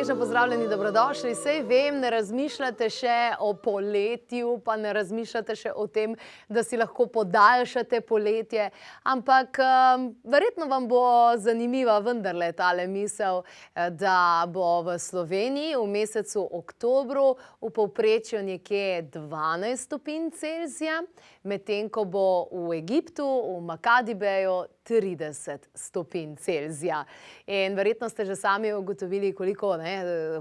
Hvaležno pozdravljeni, dobrodošli. Sej vem, ne razmišljate še o poletju, pa ne razmišljate še o tem, da si lahko podaljšate poletje, ampak verjetno vam bo zanimiva vendarle tale misel, da bo v Sloveniji v mesecu oktobru v povprečju nekje 12 stopinj Celzija, medtem ko bo v Egiptu, v Makadibeju 30 stopinj Celzija. In verjetno ste že sami ugotovili, koliko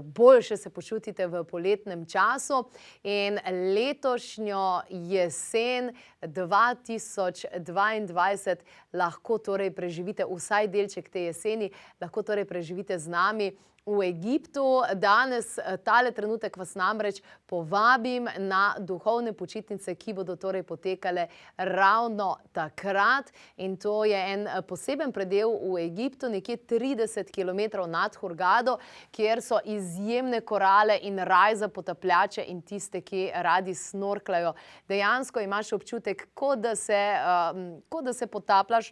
boljše se počutite v poletnem času. In letošnjo jesen 2022 lahko torej preživite, vsaj delček te jeseni, lahko torej preživite z nami v Egiptu. Danes, tale trenutek vas namreč povabim na duhovne počitnice, ki bodo torej potekale ravno takrat. In to je en poseben predel v Egiptu, nekje 30 kilometrov nad Hurgado, kjer so izjemne korale in raj za potapljače in tiste, ki radi snorklajo. Dejansko imaš občutek, kot da se potapljaš,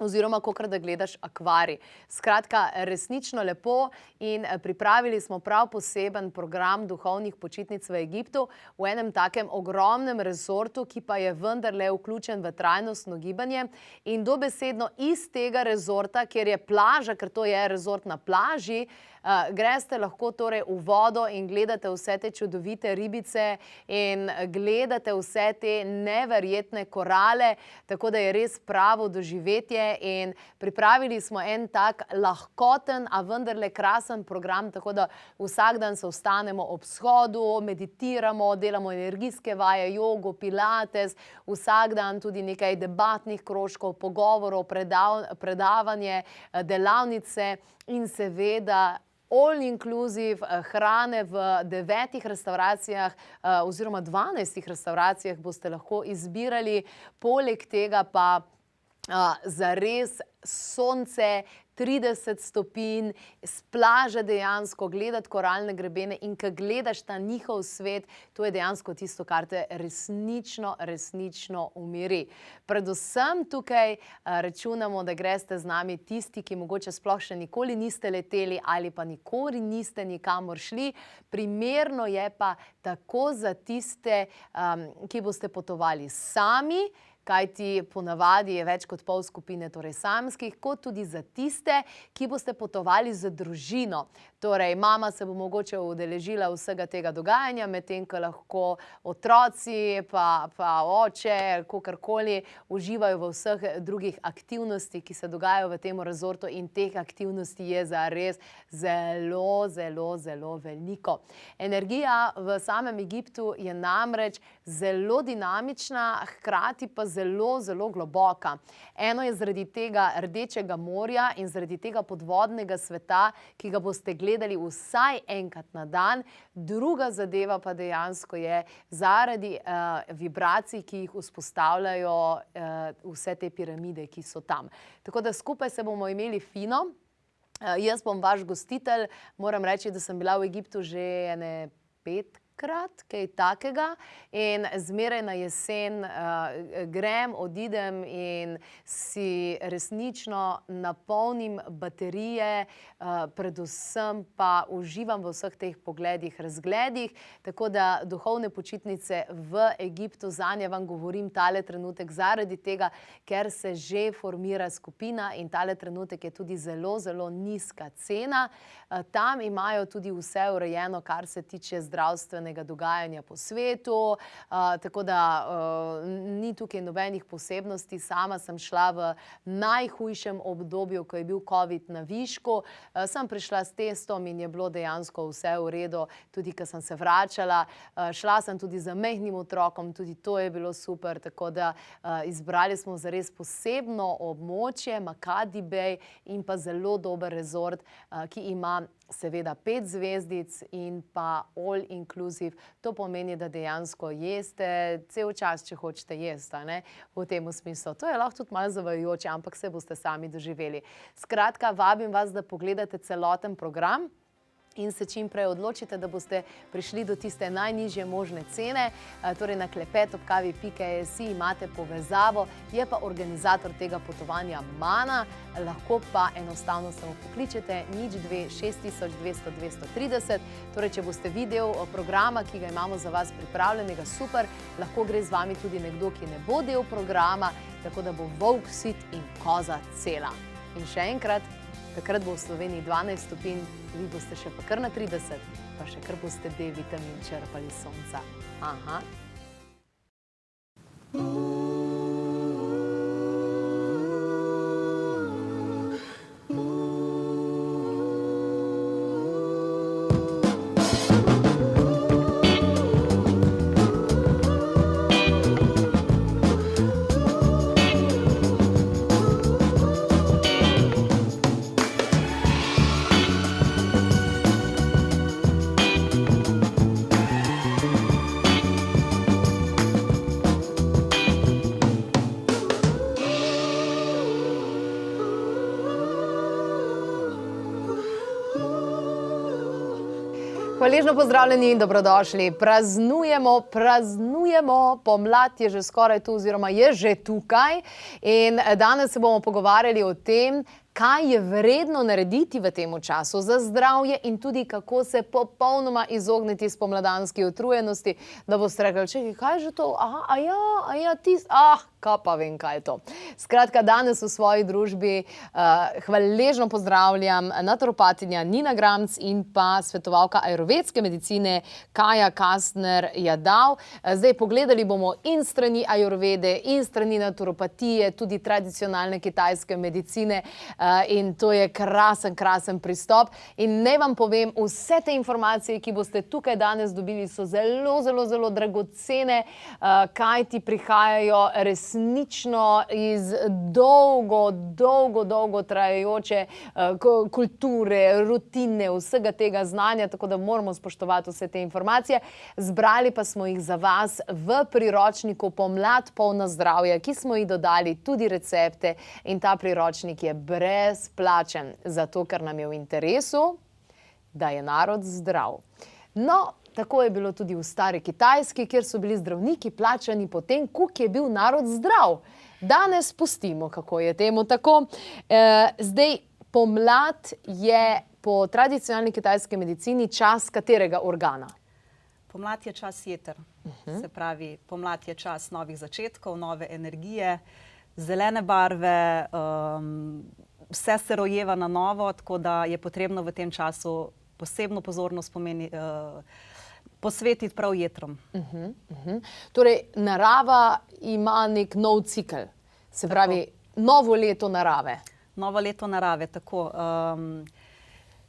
oziroma kakor da gledaš akvarij. Skratka, resnično lepo in pripravili smo prav poseben program duhovnih počitnic v Egiptu v enem takem ogromnem rezortu, ki pa je vendarle vključen v trajnostno gibanje. In dobesedno iz tega rezorta, kjer je plaža, ker to je rezort na plaži, greste lahko torej v vodo in gledate vse te čudovite ribice in gledate vse te neverjetne korale, tako da je res pravo doživetje. In pripravili smo en tak lahkoten, a vendarle krasen program, tako da vsak dan se vstanemo ob shodu, meditiramo, delamo energijske vaje, jogo, pilates, vsak dan tudi nekaj debatnih krožkov, pogovorov, predavanje, delavnice in seveda all inclusive hrane v 9 restavracijah oziroma 12 restavracijah boste lahko izbirali. Poleg tega pa zares sonce, 30 stopinj, s plaže dejansko, gledati koralne grebene in ko gledaš ta njihov svet, to je dejansko tisto, kar te resnično umiri. Predvsem tukaj računamo, da greste z nami tisti, ki mogoče sploh še nikoli niste leteli ali pa nikoli niste nikamor šli. Primerno je pa tako za tiste, ki boste potovali sami, kajti ponavadi je več kot pol skupine torej samskih, kot tudi za tiste, ki boste potovali z družino. Torej, mama se bo mogoče udeležila vsega tega dogajanja, medtem ko lahko otroci pa oče, kakorkoli, uživajo v vseh drugih aktivnostih, ki se dogajajo v tem rezortu, in teh aktivnosti je zares zelo veliko. Energija v samem Egiptu je namreč zelo dinamična, hkrati pa zelo globoka. Eno je zaradi tega Rdečega morja in zaradi tega podvodnega sveta, ki ga boste gledali vsaj enkrat na dan. Druga zadeva pa dejansko je zaradi vibracij, ki jih vzpostavljajo vse te piramide, ki so tam. Tako da skupaj se bomo imeli fino. Jaz bom vaš gostitelj. Moram reči, da sem bila v Egiptu že ene 5 krat, kaj takega, in zmeraj na jesen grem, odidem in si resnično napolnim baterije, predvsem pa uživam v vseh teh pogledih, razgledih, tako da duhovne počitnice v Egiptu, zanje vam govorim tale trenutek zaradi tega, ker se že formira skupina in tale trenutek je tudi zelo nizka cena. Tam imajo tudi vse urejeno, kar se tiče zdravstvenega globalnega dogajanja po svetu, tako da ni tukaj nobenih posebnosti. Sama sem šla v najhujšem obdobju, ko je bil COVID na višku. Sem prišla s testom in je bilo dejansko vse v redu, tudi ko sem se vračala. Šla sem tudi za majhnim otrokom, tudi to je bilo super, tako da izbrali smo zares posebno območje, Makadi Bay, in pa zelo dober rezort, ki ima seveda 5 zvezdic in pa all inclusive. To pomeni, da dejansko jeste cel čas, če hočete jesti, v tem smislu. To je lahko tudi malo zavajajoče, ampak se boste sami doživeli. Skratka, vabim vas, da pogledate celoten program in se čim prej odločite, da boste prišli do tiste najnižje možne cene. Torej na klepetobkavi.es imate povezavo, je pa organizator tega potovanja Mana, lahko pa enostavno samo pokličete 02 6200 230. Torej, če boste videl programa, ki ga imamo za vas pripravljenega, super, lahko gre z vami tudi nekdo, ki ne bo del programa, tako da bo volk sit in koza cela. In še enkrat, takrat bo v Sloveniji 12 stopinj, vi boste še pa kar na 30, pa še kar boste D-vitamin črpali sonca. Aha. Hvaležno pozdravljeni in dobrodošli. Praznujemo, pomlad je že skoraj tu oziroma je že tukaj in danes se bomo pogovarjali o tem, kaj je vredno narediti v tem času za zdravje in tudi kako se popolnoma izogniti spomladanski utrujenosti, da boste rekli, čekaj, kaj je že to? Kaj pa vem, kaj je to. Skratka, danes v svoji družbi hvaležno pozdravljam naturopatinja Nina Gramc in pa svetovalka ajurvedske medicine Kaja Kastner-Jadau. Zdaj pogledali bomo in strani ajurvede in strani naturopatije, tudi tradicionalne kitajske medicine, in to je krasen pristop. In naj vam povem, vse te informacije, ki boste tukaj danes dobili, so zelo dragocene, kaj ti prihajajo resnično iz dolgo trajajoče kulture, rutine, vsega tega znanja, tako da moramo spoštovati vse te informacije. Zbrali pa smo jih za vas v priročniku Pomlad polna zdravja, ki smo jih dodali tudi recepte, in ta priročnik je brezplačen, zato ker nam je v interesu, da je narod zdrav. No, tako je bilo tudi v stari Kitajski, kjer so bili zdravniki plačani potem, koliko je bil narod zdrav. Danes pustimo, kako je temu tako. Zdaj, pomlad je po tradicionalni kitajski medicini čas katerega organa? Pomlad je čas jeter. Se pravi, pomlad je čas novih začetkov, nove energije, zelene barve, vse se rojeva na novo, tako da je potrebno v tem času posebno pozornost posvetiti prav jetrom. Torej, narava ima nek nov cikel, se pravi, novo leto narave. Novo leto narave, tako.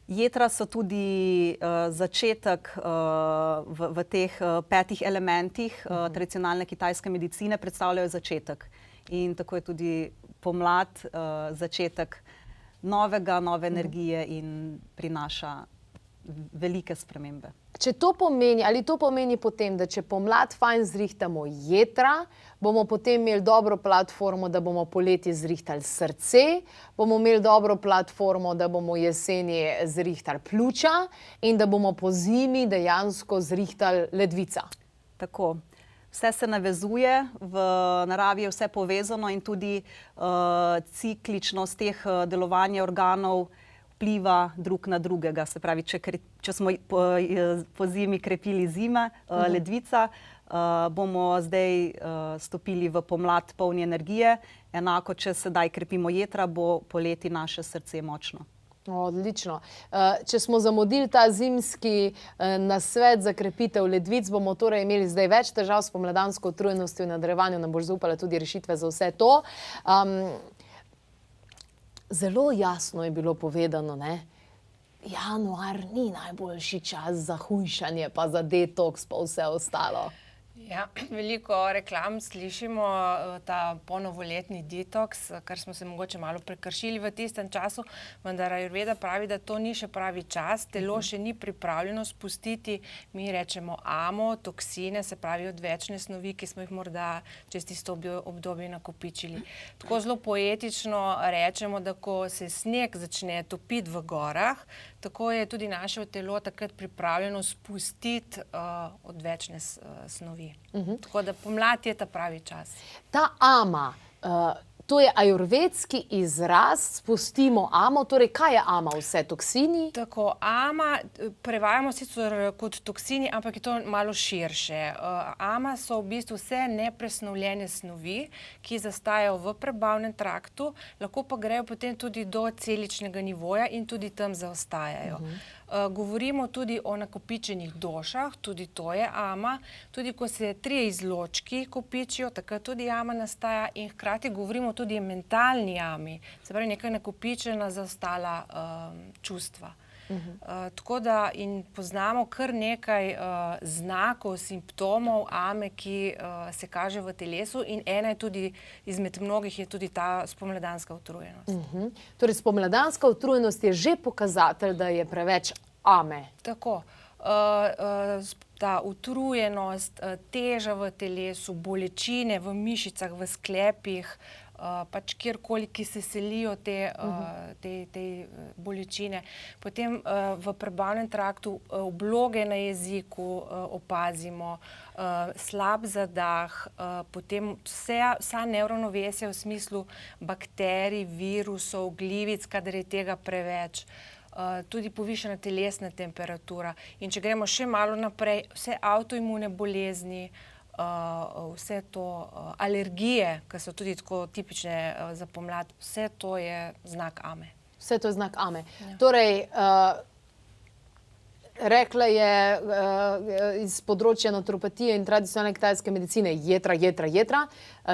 Jetra so tudi začetek v teh 5 elementih tradicionalne kitajske medicine, predstavljajo začetek. In tako je tudi pomlad začetek nove energije in prinaša velike spremembe. Če to pomeni, ali to pomeni potem, da če pomlad fajn zrihtamo jetra, bomo potem imeli dobro platformo, da bomo poleti zrihtali srce, bomo imeli dobro platformo, da bomo jeseni zrihtali pljuča in da bomo po zimi dejansko zrihtali ledvica. Tako. Vse se navezuje, v naravi je vse povezano in tudi cikličnost teh delovanja organov vpliva drug na drugega. Se pravi, če smo po zimi krepili ledvica, bomo zdaj stopili v pomlad polni energije. Enako, če sedaj krepimo jetra, bo poleti naše srce močno. Odlično. Če smo zamudili ta zimski nasvet za krepitev ledvic, bomo torej imeli zdaj več težav s spomladansko utrujenostjo, v nadaljevanju nam boš zaupala tudi rešitve za vse to. Zelo jasno je bilo povedano, ne? Januar ni najboljši čas za hujšanje, pa za detoks, pa vse ostalo. Ja, veliko reklam slišimo, ta ponovoletni detoks, kar smo se mogoče malo prekršili v tistem času, vendar Ayurveda pravi, da to ni še pravi čas, telo še ni pripravljeno spustiti, mi rečemo amo, toksine, se pravi odvečne snovi, ki smo jih morda čez tisto obdobje nakopičili. Tako zelo poetično rečemo, da ko se sneg začne topiti v gorah, tako je tudi naše telo takrat pripravljeno spustiti odvečne snovi. Tako da pomlad je ta pravi čas. Ta ama, to je ajurvedski izraz, spustimo amo, torej kaj je ama, vse toksini? Tako, ama prevajamo sicer kot toksini, ampak je to malo širše. Ama so v bistvu vse nepresnovljene snovi, ki zastajajo v prebavnem traktu, lahko pa grejo potem tudi do celičnega nivoja in tudi tam zaostajajo. Govorimo tudi o nakopičenih došah, tudi to je ama. Tudi ko se 3 izločki kopičijo, takrat tudi ama nastaja in hkrati govorimo tudi o mentalni ami, se pravi nekaj nakopičena zaostala čustva. Tako da in poznamo kar nekaj znakov, simptomov ame, ki se kaže v telesu in ena je tudi izmed mnogih je tudi ta spomladanska utrujenost. Torej spomladanska utrujenost je že pokazatelj, da je preveč ame. Tako. Ta utrujenost, teža v telesu, bolečine v mišicah, v sklepih, pač kjerkoli, ki se selijo te bolečine. Potem v prebavnem traktu obloge na jeziku opazimo, slab zadah, potem vsa neuravnovesja v smislu bakterij, virusov, glivic, kadar je tega preveč. Tudi povišana telesna temperatura. In če gremo še malo naprej, vse avtoimune bolezni, vse to, alergije, ki so tudi tako tipične za pomlad, vse to je znak ame. Vse to je znak ame. Torej, rekla je iz področja naturopatije in tradicionalne kitajske medicine jetra,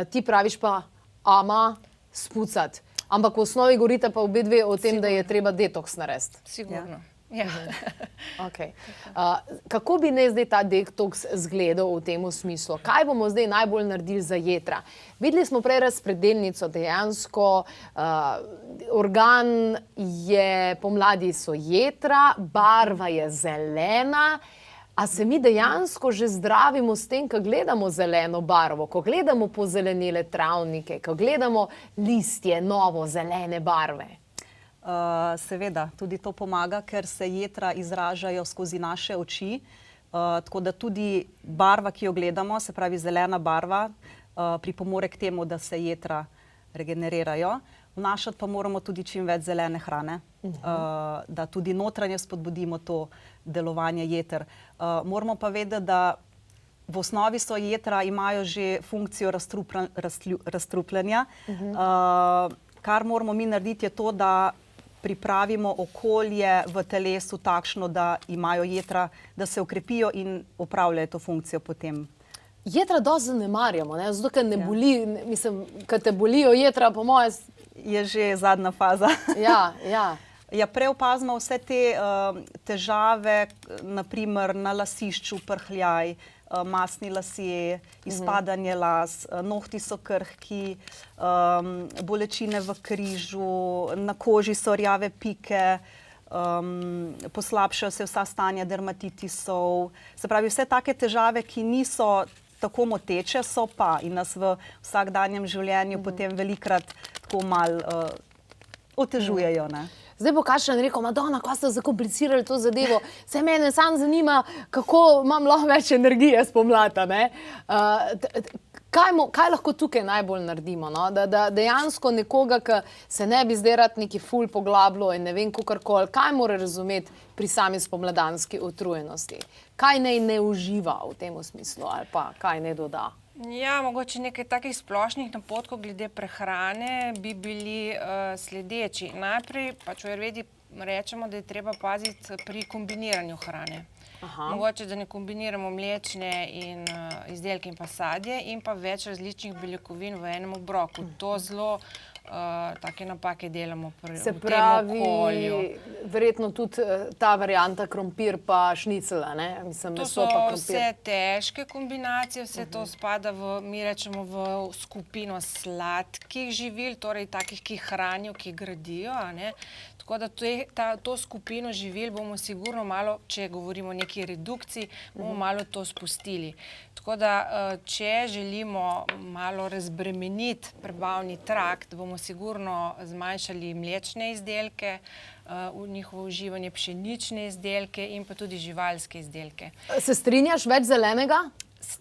ti praviš pa ama spucati. Ampak v osnovi govorite pa obe dve o tem, da je treba detoks narediti. Sigurno. Kako bi naj zdaj ta detoks izgledal v tem smislu? Kaj bomo zdaj najbolj naredili za jetra? Videli smo prej razpredelnico, dejansko organ je, pomladi so jetra, barva je zelena. A se mi dejansko že zdravimo s tem, ko gledamo zeleno barvo, ko gledamo pozelenele travnike, ko gledamo listje, novo zelene barve? Seveda, tudi to pomaga, ker se jetra izražajo skozi naše oči, tako da tudi barva, ki jo gledamo, se pravi zelena barva, pripomore k temu, da se jetra regenerirajo. Vnašati pa moramo tudi čim več zelene hrane, da tudi notranje spodbudimo to delovanje jeter. Moramo pa vedeti, da v osnovi so jetra, imajo že funkcijo razstrupljanja. Kar moramo mi narediti je to, da pripravimo okolje v telesu takšno, da imajo jetra, da se okrepijo in opravljajo to funkcijo potem. Jetra dosti zanemarjamo, ne? Zato, ker ne boli, mislim, kad te bolijo jetra, po moje... Je že zadnja faza. Ja, prej opazimo vse te težave, naprimer na lasišču, prhljaj, masni lasje, izpadanje las, nohti so krhki, bolečine v križu, na koži so rjave pike, poslabšajo se vsa stanja dermatitisov. Se pravi, vse take težave, ki niso tako moteče, so pa in nas v vsakdanjem življenju potem velikrat tako malo otežujejo, ne? Zdaj bo kakšen rekel, Madonna, kaj ste zakomplicirali to zadevo? Saj mene samo zanima, kako imam lahko več energije spomladi, ne? Kaj lahko tukaj najbolj naredimo, no? Da dejansko nekoga, ki se ne bi zdaj rad neki ful poglabljal in ne vem kakorkoli, kaj mora razumeti pri sami spomladanski utrujenosti? Kaj naj ne uživa v tem smislu ali pa kaj naj doda? Ja, mogoče nekaj takih splošnih napotkov glede prehrane bi bili sledeči. Najprej pač v Ayurvedi rečemo, da je treba paziti pri kombiniranju hrane. Aha. Mogoče, da ne kombiniramo mlečne in izdelke in pa sadje in pa več različnih beljakovin v enem obroku. To zelo take napake delamo v tem okolju. Verjetno tudi ta varianta krompir pa šnicela, ne? Mislim, To meso so pa krompir. vse težke kombinacije, vse to spada mi rečemo v skupino sladkih živil, torej takih, ki hranijo, ki gradijo, a ne. Tako da to skupino živil bomo sigurno malo, če govorimo o neki redukciji, bomo malo to spustili. Tako da, če želimo malo razbremeniti prebavni trakt, bomo sigurno zmanjšali mlečne izdelke, njihovo uživanje, pšenične izdelke in pa tudi živalske izdelke. Se strinjaš, več zelenega?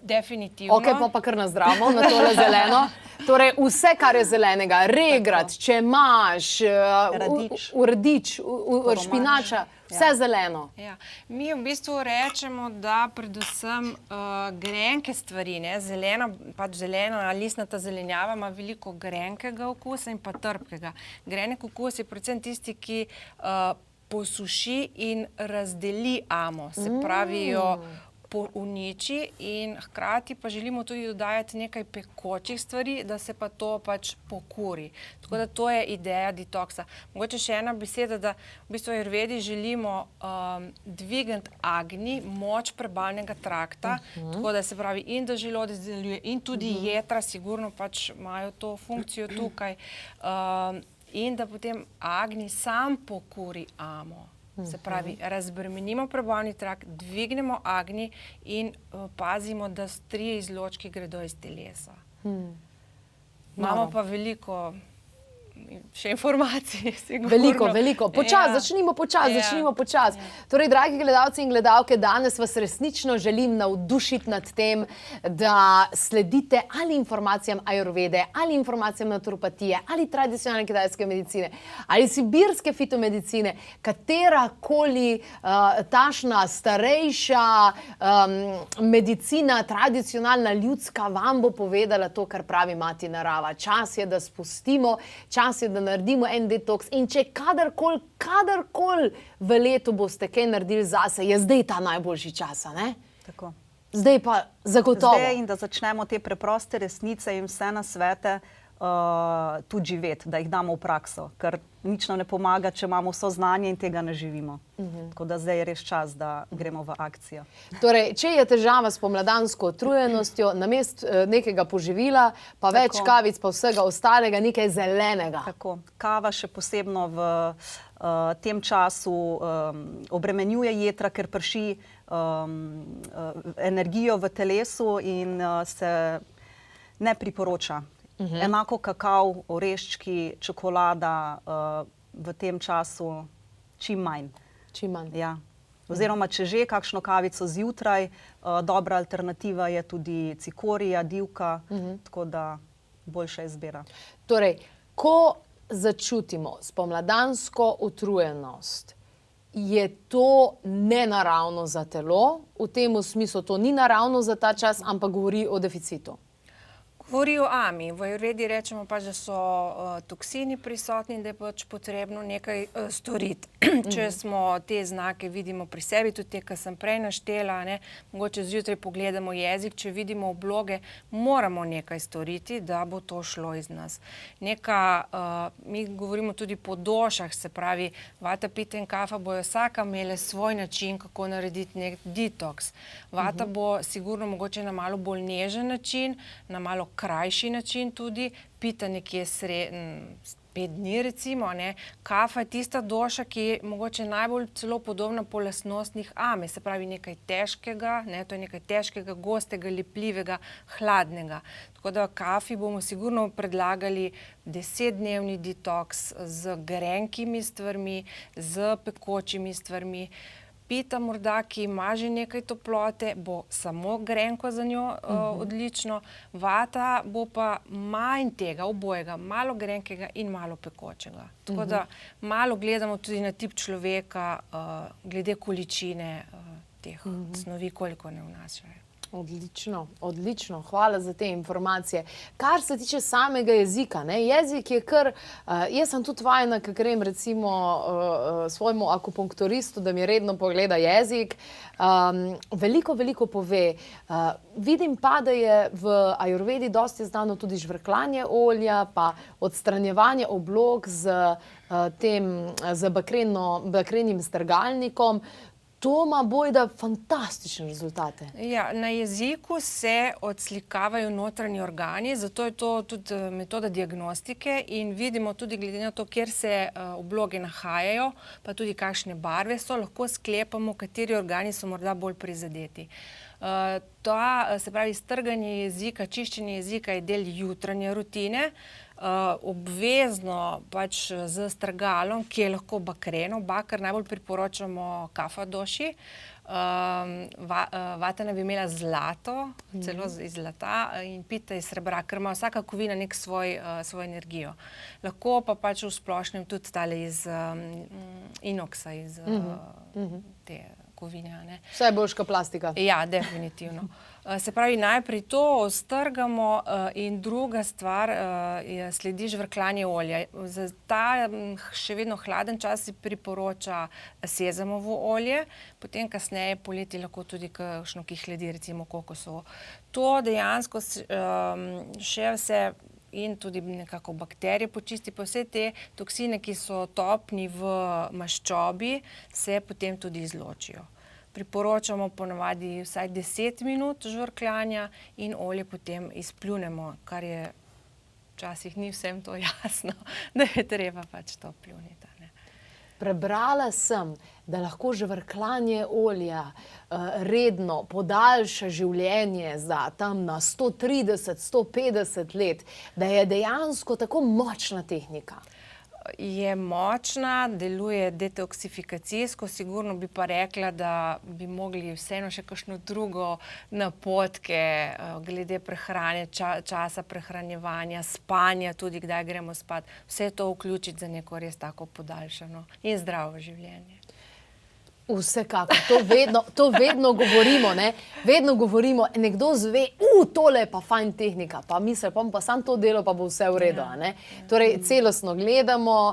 Definitivno. Ok, pa kar nazdravo na tole zeleno. Torej, vse, kar je zelenega, regrat, čemaž, radič, špinača, vse zeleno. Ja. Mi v bistvu rečemo, da predvsem grenke stvari, ne, zelena listnata zelenjava ima veliko grenkega okusa in pa trpkega. Grenek okus je predvsem tisti, ki posuši in razdeli amo, se pravi jo uniči in hkrati pa želimo tudi dodajati nekaj pekočih stvari, da se pa to pač pokuri. Tako da to je ideja detoksa. Mogoče še ena beseda, da v bistvu v ajurvedi želimo dvigniti agni, moč prebavnega trakta, tako da se pravi in da želodec deluje in tudi jetra sigurno pač imajo to funkcijo tukaj in da potem agni sam pokuri amo. Se pravi, razbremenimo prebavni trakt, dvignemo agni in pazimo, da 3 izločki gredo iz telesa. Imamo pa veliko še informacij, sigurno. Veliko. Začnimo počasi. Torej, dragi gledalci in gledalke, danes vas resnično želim navdušiti nad tem, da sledite ali informacijam ajurvede, ali informacijam naturopatije, ali tradicionalne kitajske medicine, ali sibirske fitomedicine, katerakoli tašna, starejša medicina, tradicionalna, ljudska, vam bo povedala to, kar pravi mati narava. Čas je, da spustimo, čas je, da naredimo en detoks in če kadarkoli v letu boste kaj naredili zase, je zdaj ta najboljši čas, ne? Tako. Zdaj pa zagotovo. Zdaj in da začnemo te preproste resnice in vse nasvete tudi živeti, da jih damo v prakso, ker nič nam ne pomaga, če imamo vso znanje in tega ne živimo. Tako da zdaj je res čas, da gremo v akcijo. Torej, če je težava s pomladansko utrujenostjo, namesto nekega poživila, pa več kavic, pa vsega ostalega, nekaj zelenega. Tako. Kava še posebno v tem času obremenjuje jetra, ker prši energijo v telesu in se ne priporoča. Enako kakav, oreščki, čokolada v tem času čim manj. Ja. Oziroma, če že kakšno kavico zjutraj, dobra alternativa je tudi cikorija, divka, tako da boljša izbira. Torej, ko začutimo spomladansko utrujenost, je to nenaravno za telo, v tem smislu to ni naravno za ta čas, ampak govori o deficitu. Govori o ami. V ajurvedi rečemo pač, da so toksini prisotni in da je pač potrebno nekaj storiti. Če smo te znake vidimo pri sebi, tudi te, ki sem prej naštela, ne, mogoče zjutraj pogledamo jezik, če vidimo obloge, moramo nekaj storiti, da bo to šlo iz nas. Mi govorimo tudi po došah, se pravi, vata, pita in kafa bojo vsaka imele svoj način, kako narediti nek detoks. Vata bo sigurno mogoče na malo bolj nežen način, na malo krajši način tudi, pita nekje 5 dni recimo, ne. Kafa je tista doša, ki je mogoče najbolj celo podobna po lastnostnih ame, se pravi nekaj težkega, ne, to je nekaj težkega, gostega, lepljivega, hladnega. Tako da kafi bomo sigurno predlagali 10-dnevni detoks z grenkimi stvarmi, z pekočimi stvarmi. Pita morda, ki ima že nekaj toplote, bo samo grenko za njo odlično. Vata bo pa manj tega, obojega, malo grenkega in malo pekočega. Tako da malo gledamo tudi na tip človeka, glede količine teh snovi, koliko ne vnašajo. Odlično, odlično. Hvala za te informacije. Kar se tiče samega jezika, ne, jezik je kar, jaz sem tudi vajena, ko grem recimo svojemu akupunkturistu, da mi redno pogleda jezik, veliko pove. Vidim pa, da je v ajurvedi dosti znano tudi žvrklanje olja, pa odstranjevanje oblog z bakrenim strgalnikom. To ima bojda fantastične rezultate. Ja, na jeziku se odslikavajo notranji organi, zato je to tudi metoda diagnostike in vidimo tudi glede na to, kjer se obloge nahajajo, pa tudi kakšne barve so, lahko sklepamo, kateri organi so morda bolj prizadeti. Se pravi, strganje jezika, čiščenje jezika je del jutranje rutine, obvezno pač z strgalom, ki je lahko bakreno. Bakar najbolj priporočamo kafadoši. Vatana bi imela zlato, celo iz zlata, in pita iz srebra, ker ima vsaka kovina nek svojo energijo. Lahko pa pač v splošnem tudi tale iz inoksa, iz te kovine. Ne? Vse je boljša plastika. Ja, definitivno. Se pravi, najprej to ostrgamo in druga stvar sledi žvrklanje olja. Za ta še vedno hladen čas si priporoča sezamovo olje, potem kasneje poleti lahko tudi kakšno, ki hledi, recimo kokosovo. To dejansko še vse in tudi nekako bakterije počisti, pa vse te toksine, ki so topni v maščobi, se potem tudi izločijo. Priporočamo ponavadi vsaj 10 minut žvrkljanja in olje potem izpljunemo, kar je včasih ni vsem to jasno, da je treba pač to pljuniti. Prebrala sem, da lahko žvrkljanje olja redno podaljša življenje za tam na 130–150 let, da je dejansko tako močna tehnika. Je močna, deluje detoksifikacijsko, sigurno bi pa rekla, da bi mogli vseeno še kakšno drugo napotke glede prehrane, časa prehranjevanja, spanja, tudi kdaj gremo spat, vse to vključiti za neko res tako podaljšano in zdravo življenje. Vsekakor, to vedno govorimo, ne? Vedno govorimo, nekdo zve, tole je pa fajn tehnika, pa misli, pa sam to delo, pa bo vse v redu, ne? Torej, celostno gledamo,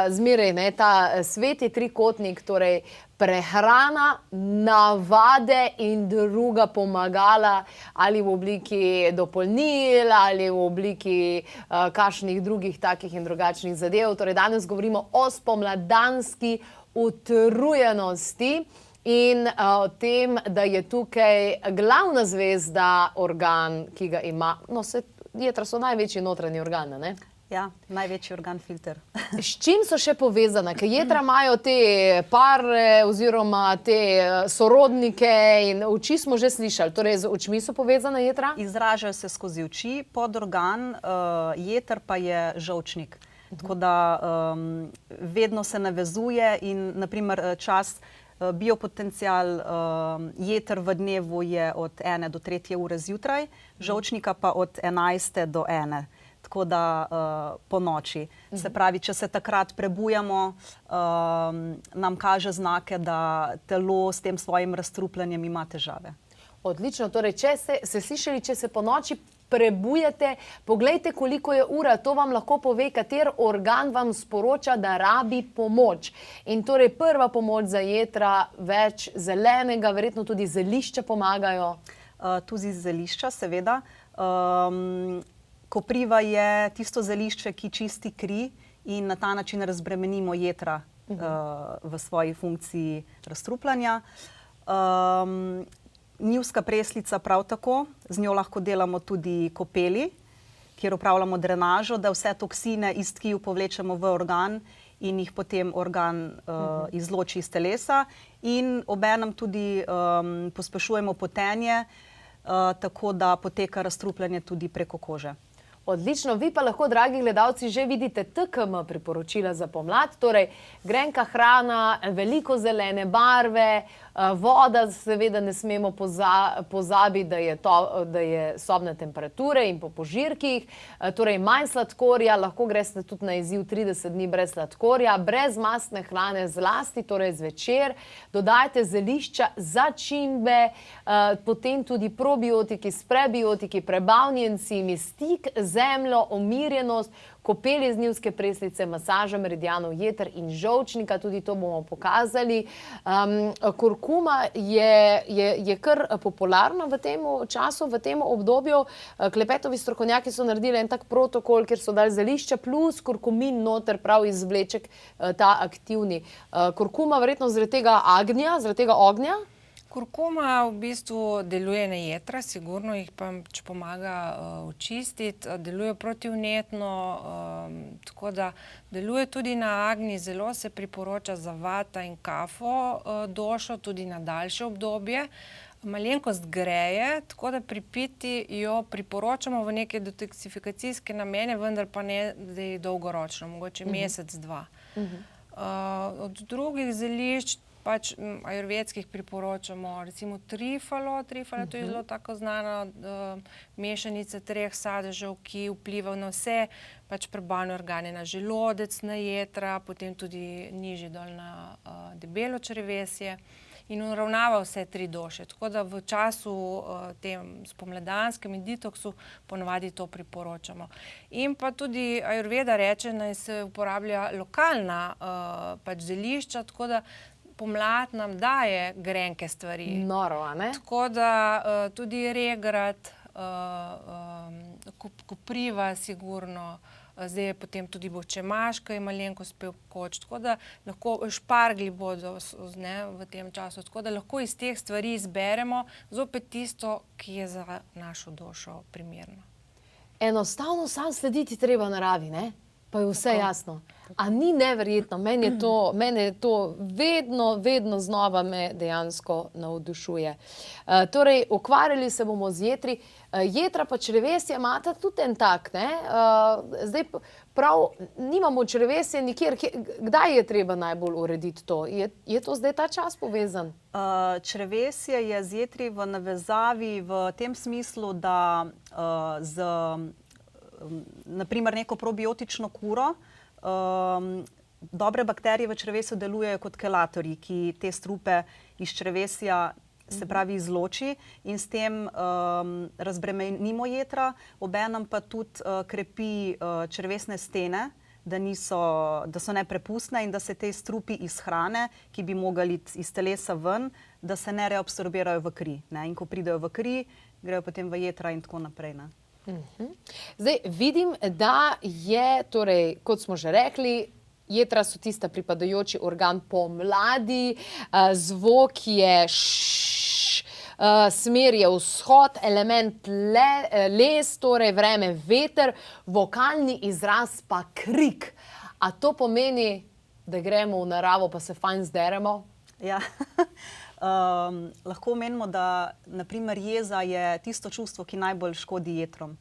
zmeraj, ne, ta svet je trikotnik, torej prehrana, navade in druga pomagala, ali v obliki dopolnil, ali v obliki kakšnih drugih takih in drugačnih zadev. Torej, danes govorimo o spomladanski utrujenosti in o tem, da je tukaj glavna zvezda organ, ki ga ima. No, jetra so največji notranji organ, ne? Ja, največji organ filter. S čim so še povezane? Ker jetra imajo te pare oziroma te sorodnike in oči smo že slišali. Torej, z očmi so povezane jetra? Izražajo se skozi oči, podorgan jeter pa je žolčnik. Tako da vedno se navezuje in naprimer čas, biopotencial jeter v dnevu je od 1 do 3 ure zjutraj, žolčnika pa od 11 do 1. Tako da po noči. Se pravi, če se takrat prebujamo, nam kaže znake, da telo s tem svojim razstrupljanjem ima težave. Odlično, torej, če ste slišali, če se po noči prebujete, poglejte, koliko je ura, to vam lahko pove, kater organ vam sporoča, da rabi pomoč. In torej prva pomoč za jetra, več zelenega, verjetno tudi zelišča pomagajo. Tudi zelišča, seveda. Kopriva je tisto zelišče, ki čisti kri in na ta način razbremenimo jetra v svoji funkciji razstrupljanja. Njivska preslica prav tako, z njo lahko delamo tudi kopeli, kjer opravljamo drenažo, da vse toksine iz tkiv povlečemo v organ in jih potem organ izloči iz telesa. In obenem tudi pospešujemo potenje, tako da poteka razstrupljanje tudi preko kože. Odlično, vi pa lahko, dragi gledalci, že vidite TKM priporočila za pomlad, torej grenka hrana, veliko zelene barve, voda, seveda ne smemo pozabiti, da je sobne temperature in po požirkih, torej manj sladkorja, lahko greste tudi na izziv 30 dni brez sladkorja, brez mastne hrane zlasti, torej zvečer, dodajte zelišča, začimbe, potem tudi probiotiki s prebiotiki, prebavni encimi, stik zemljo, umirjenost, kopeli z njivske preslice, masaža meridianov jeter in žolčnika, tudi to bomo pokazali. Kurkuma je kar popularna v tem času, v tem obdobju. Klepetovi strokovnjaki so naredili en tak protokol, kjer so dali zelišča plus kurkumin noter, prav izvleček ta aktivni. Kurkuma verjetno zaradi tega ognja? Kurkuma v bistvu deluje na jetra, sigurno jih pač pomaga očistiti, deluje protivnetno, tako da deluje tudi na agni, zelo se priporoča za vata in kafo došo, tudi na daljše obdobje. Malenkost greje, tako da pri piti jo priporočamo v neke detoksifikacijske namene, vendar pa ne zdaj dolgoročno, mogoče mesec, dva. Od drugih zelišč pač ajurvedskih priporočamo recimo trifalo. Trifalo to je zelo tako znana mešanica 3 sadežev, ki vpliva na vse pač prebavne organe, na želodec, na jetra, potem tudi nižje dol na debelo črevesje in uravnava vse 3 doše. Tako da v času tem spomladanskem in detoksu ponavadi to priporočamo. In pa tudi ajurveda reče, naj se uporablja lokalna pač zelišča, tako da pomlad nam daje grenke stvari. Noro, a ne? Tako da tudi regrat, kopriva sigurno, zdaj je potem tudi bočemaška, je malenkost pekoč, tako da lahko šparglji bodo v tem času, tako da lahko iz teh stvari izberemo zopet tisto, ki je za našo dušo primerno. Enostavno samo slediti treba naravi, ne? Pa je vse jasno. A ni neverjetno, mene je to vedno znova me dejansko navdušuje. Torej, ukvarjali se bomo z jetri. Jetra pa črevesje imata tudi en tak, ne? Zdaj prav nimamo črevesje nikjer. Kdaj je treba najbolj urediti to? Je to zdaj ta čas povezan? Črevesje je z jetri v navezavi v tem smislu, da z naprimer neko probiotično kuro, dobre bakterije v črevesju delujejo kot kelatorji, ki te strupe iz črevesja se pravi izloči in s tem razbremenimo jetra, obenem pa tudi krepi črevesne stene, da so neprepustne in da se te strupi iz hrane, ki bi mogli iz telesa ven, da se ne reabsorbirajo v kri. In ko pridejo v kri, grejo potem v jetra in tako naprej. Zdaj, vidim, da je, torej, kot smo že rekli, jetra so tista pripadajoči organ pomladi, zvok je smer je vzhod, element les, torej vreme veter, vokalni izraz pa krik. A to pomeni, da gremo v naravo pa se fajn zderemo? Ja. Lahko omenimo, da naprimer jeza je tisto čustvo, ki najbolj škodi jetrom.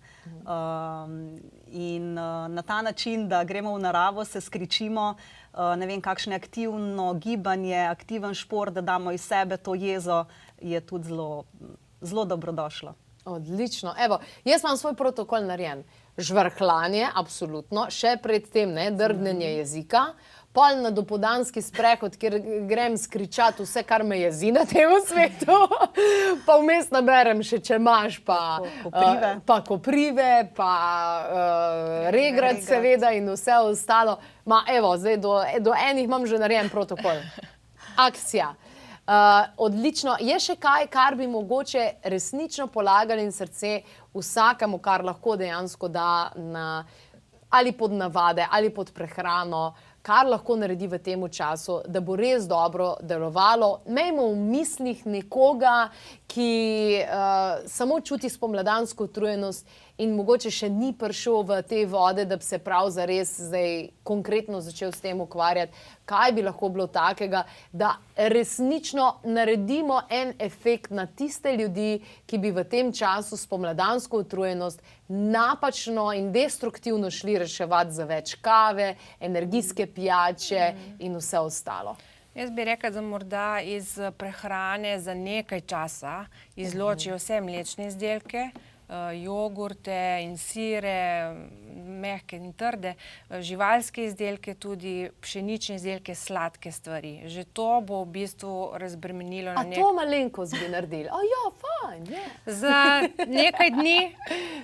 In na ta način, da gremo v naravo, se skričimo, ne vem, kakšne aktivno gibanje, aktiven šport, da damo iz sebe to jezo, je tudi zelo dobrodošlo. Odlično. Evo, jaz imam svoj protokol narejen. Žvrhljanje, absolutno, še pred tem, drgnenje jezika, pol na dopoldanski sprehod, kjer grem skričati vse, kar me jezi na tem svetu, pa vmes naberem še čemaž, pa koprive, pa regrat seveda in vse ostalo. Ma evo, zdaj do enih imam že narejen protokol. Akcija. Odlično. Je še kaj, kar bi mogoče resnično polagali in srce vsakemu, kar lahko dejansko da ali pod navade, ali pod prehrano, kar lahko naredi v tem času, da bo res dobro delovalo. Imejmo v mislih nekoga, ki samo čuti spomladansko utrujenost in mogoče še ni prišel v te vode, da bi se prav zares zdaj konkretno začel s tem ukvarjati, kaj bi lahko bilo takega, da resnično naredimo en efekt na tiste ljudi, ki bi v tem času spomladansko utrujenost napačno in destruktivno šli reševati za več kave, energijske pijače in vse ostalo. Jaz bi rekla, da morda iz prehrane za nekaj časa izločijo vse mlečne izdelke, jogurte in sire, mehke in trde, živalske izdelke, tudi pšenične izdelke, sladke stvari. Že to bo v bistvu razbremenilo na to malenkost bi naredili? Ja, fajn, je. Za nekaj dni,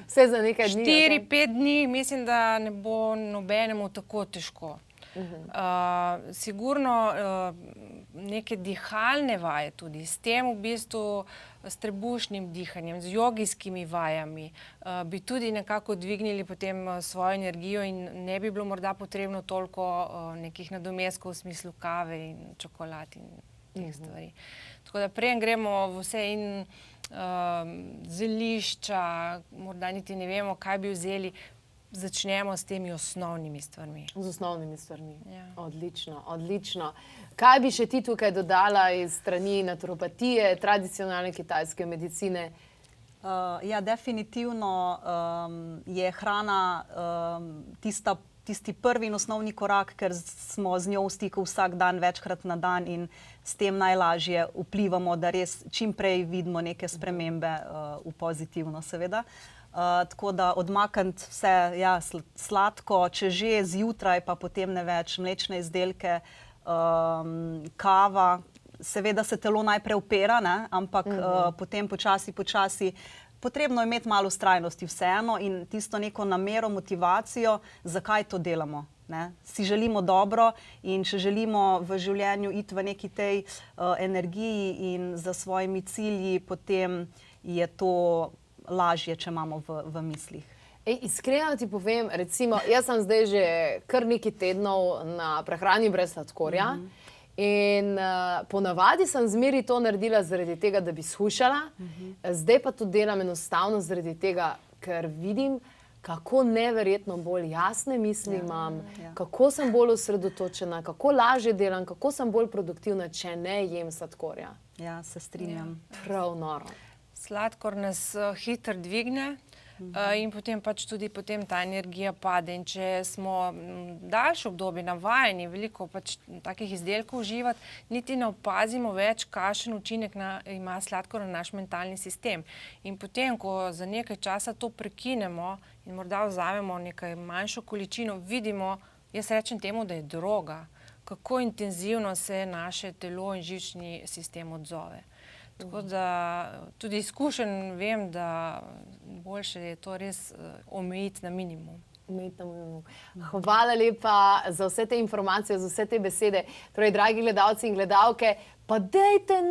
vse za nekaj dni. 4-5 dni, mislim, da ne bo nobenemu tako težko. Sigurno neke dihalne vaje tudi, s tem v bistvu s trebušnim dihanjem, z jogijskimi vajami, bi tudi nekako dvignili potem svojo energijo in ne bi bilo morda potrebno toliko nekih nadomestkov v smislu kave in čokolad in teh stvari. Tako da prej gremo v vse in zelišča, morda niti ne vemo, kaj bi vzeli, začnemo s temi osnovnimi stvarmi. Z osnovnimi stvarmi. Ja. Odlično, odlično. Kaj bi še ti tukaj dodala iz strani naturopatije, tradicionalne kitajske medicine? Ja, definitivno je hrana tisti prvi in osnovni korak, ker smo z njo v stiku vsak dan, večkrat na dan in s tem najlažje vplivamo, da res čim prej vidimo neke spremembe v pozitivno, seveda. Tako da odmakniti vse sladko, če že zjutraj, pa potem ne več, mlečne izdelke, kava, seveda se telo najprej opera, ampak potem počasi, potrebno je imeti malo vztrajnosti vseeno in tisto neko namero, motivacijo, zakaj to delamo. Si želimo dobro in če želimo v življenju iti v neki tej energiji in za svojimi cilji, potem je to lažje, če imamo v mislih. Iskreno ti povem, recimo, jaz sem zdaj že kar nekaj tednov na prehrani brez sladkorja in ponavadi sem zmeri to naredila zaradi tega, da bi shujšala, zdaj pa to delam enostavno zaradi tega, ker vidim, kako neverjetno bolj jasne misli imam, kako sem bolj osredotočena, kako lažje delam, kako sem bolj produktivna, če ne jem sladkorja. Ja, se strinjam. Prav noro. Sladkor nas hitro dvigne in potem pač tudi ta energija pade. In če smo daljše obdobje navajeni veliko pač takih izdelkov uživati, niti ne opazimo več, kakšen učinek ima sladkor na naš mentalni sistem. In potem, ko za nekaj časa to prekinemo in morda vzamemo nekaj manjšo količino, vidimo, jaz rečem temu, da je droga, kako intenzivno se naše telo in živčni sistem odzove. Tako da tudi izkušenj vem, da boljše je to res omejiti na minimum. Hvala lepa za vse te informacije, za vse te besede. Torej, dragi gledalci in gledalke, pa dejte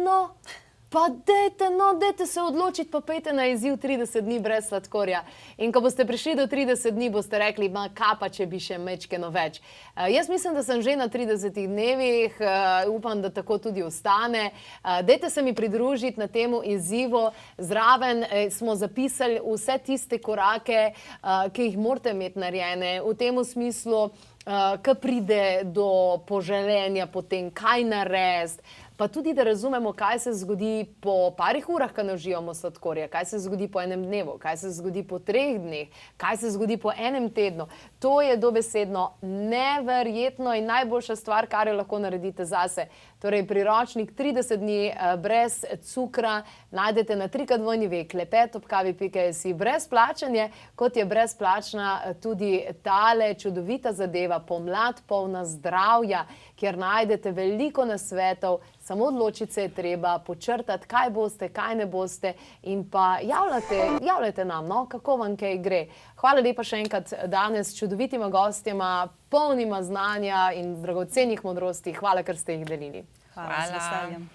se odločiti, pa pejte na izziv 30 dni brez sladkorja. In ko boste prišli do 30 dni, boste rekli, kaj pa, če bi še mečkeno več. Jaz mislim, da sem že na 30 dnevih, upam, da tako tudi ostane. Dajte se mi pridružiti na temu izzivu. Zraven smo zapisali vse tiste korake, ki jih morate imeti narejene, v tem smislu, ko pride do poželenja potem, kaj narediti, pa tudi, da razumemo, kaj se zgodi po parih urah, ko ne uživamo sladkorja, kaj se zgodi po enem dnevu, kaj se zgodi po 3 dneh, kaj se zgodi po enem tednu. To je dobesedno neverjetno in najboljša stvar, kar jo lahko naredite zase. Torej, priročnik 30 dni brez cukra najdete na www.klepet.kavi.si brez plačanja, kot je brezplačna tudi tale čudovita zadeva, pomlad polna zdravja, kjer najdete veliko nasvetov. Samo odločiti se je treba, počrtati, kaj boste, kaj ne boste in pa javljate nam, kako vam kaj gre. Hvala lepa še enkrat danes čudovitima gostjema, polnima znanja in dragocenih modrosti. Hvala, ker ste jih delili. Hvala. Z veseljem.